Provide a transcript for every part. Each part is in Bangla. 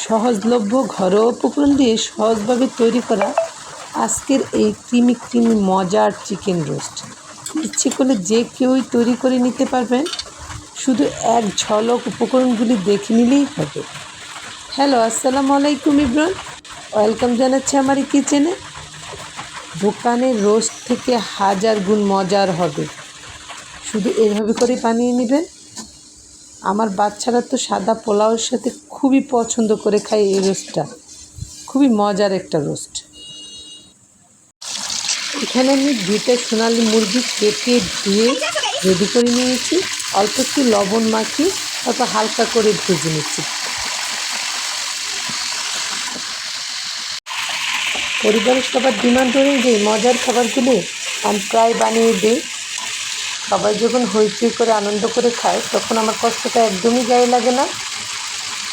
সহজলভ্য ঘরোয়া উপকরণ দিয়ে সহজভাবে তৈরি করা আজকের এই ক্রিমি মজার চিকেন রোস্ট। ইচ্ছে করলে যে কেউই তৈরি করে নিতে পারবেন, শুধু এক ঝলক উপকরণগুলি দেখে নিলেই হবে। হ্যালো, আসসালামু আলাইকুম ইব্রান, ওয়েলকাম জানাচ্ছি আমার এই কিচেনে। দোকানের রোস্ট থেকে হাজার গুণ মজার হবে, শুধু এভাবে করে বানিয়ে নেবেন। আমার বাচ্চারা তো সাদা পোলাওয়ের সাথে খুবই পছন্দ করে খায় এই রোস্টটা, খুবই মজার একটা রোস্ট। এখানে আমি 2টা সোনালি মুরগি কেটে ধুয়ে রেডি করে নিয়েছি। অল্প একটু লবণ মাখিয়ে তারপর হালকা করে ভেজে নিচ্ছি। পরিবারের সবার ডিমান্ড অনুযায়ী মজার খাবারগুলি আমি প্রায় বানিয়ে দিই। সবাই যখন হইচই করে আনন্দ করে খায়, তখন আমার কষ্টটা একদমই গায়ে লাগে না,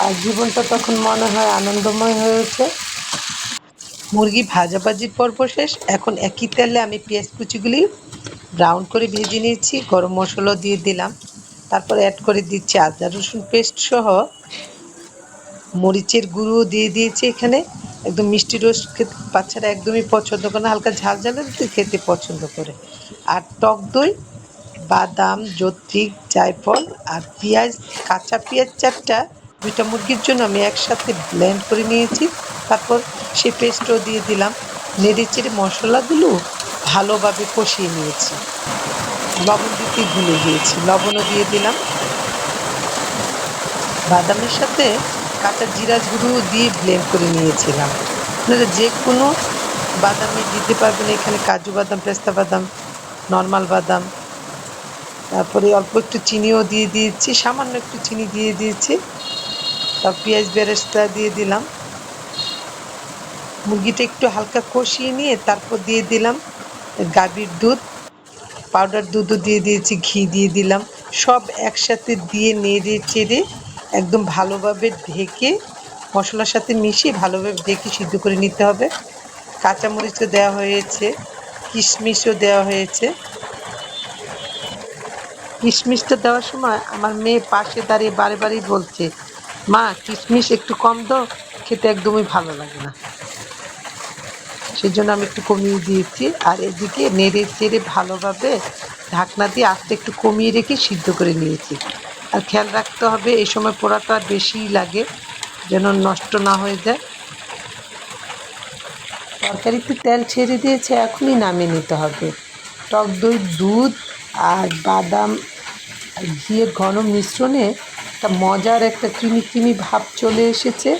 আর জীবনটা তখন মনে হয় আনন্দময় হয়ে ওঠে। মুরগি ভাজাভাজির পর্ব শেষ। এখন একই তেলে আমি পেঁয়াজ কুচিগুলি ব্রাউন করে ভেজে নিয়েছি, গরম মশলা দিয়ে দিলাম, তারপর অ্যাড করে দিচ্ছি আদা রসুন পেস্ট সহ মরিচের গুঁড়ো দিয়ে দিয়েছি। এখানে একদম মিষ্টি রোস্ট খেতে বাচ্চারা একদমই পছন্দ করে না, হালকা ঝাল ঝালের খেতে পছন্দ করে। আর টক দই, বাদাম, জত্রিক, জায়ফল আর পেঁয়াজ, কাঁচা পেঁয়াজ 4টা 2টা মুরগির জন্য আমি একসাথে ব্লেন্ড করে নিয়েছি। তারপর সে পেস্টও দিয়ে দিলাম। নেড়ে চেড়ে মশলাগুলো ভালোভাবে কষিয়ে নিয়েছি। লবণ দিতে ভুলে গিয়েছি, লবণও দিয়ে দিলাম। বাদামের সাথে কাঁচা জিরা গুঁড়ো দিয়ে ব্লেন্ড করে নিয়েছিলাম। আপনারা যে কোনো বাদামই দিতে পারবেন, এখানে কাজু বাদাম, পেস্তা বাদাম, নর্মাল বাদাম। তারপরে অল্প একটু চিনিও দিয়ে দিয়েছি, সামান্য একটু চিনি দিয়ে দিয়েছি। তারপর পেঁয়াজ বেরেস্তা দিয়ে দিলাম। মুরগিটা একটু হালকা কষিয়ে নিয়ে তারপর দিয়ে দিলাম গাভীর দুধ, পাউডার দুধও দিয়ে দিয়েছি, ঘি দিয়ে দিলাম। সব একসাথে দিয়ে নেড়ে চেড়ে একদম ভালোভাবে ঢেকে মশলার সাথে মিশিয়ে ভালোভাবে ঢেকে সিদ্ধ করে নিতে হবে। কাঁচামরিচও দেওয়া হয়েছে, কিশমিশও দেওয়া হয়েছে। কিশমিশটা দেওয়ার সময় আমার মেয়ে পাশে দাঁড়িয়ে বারে বলছে, মা কিশমিশ একটু কম দাও, খেতে একদমই ভালো লাগে না। সেজন্য আমি একটু কমিয়ে দিয়েছি। আর এদিকে নেড়ে চেড়ে ভালোভাবে ঢাকনা দিয়ে আস্তে একটু কমিয়ে রেখে সিদ্ধ করে নিয়েছি। আর খেয়াল রাখতে হবে এই সময় পোড়াটা বেশিই লাগে, যেন নষ্ট না হয়ে যায়। তরকারিতে তেল ছেড়ে দিয়েছে, এখনই নামিয়ে নিতে হবে। টক দই, দুধ আর বাদাম আর ঘিয়ের ঘন মিশ্রণে একটা মজার একটা ক্রিমি ভাব চলে এসেছে।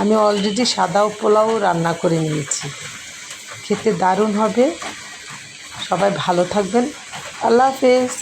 আমি অলরেডি সাদা পোলাও রান্না করে নিয়েছি, খেতে দারুণ হবে। সবাই ভালো থাকবেন। আল্লাহ হাফেজ।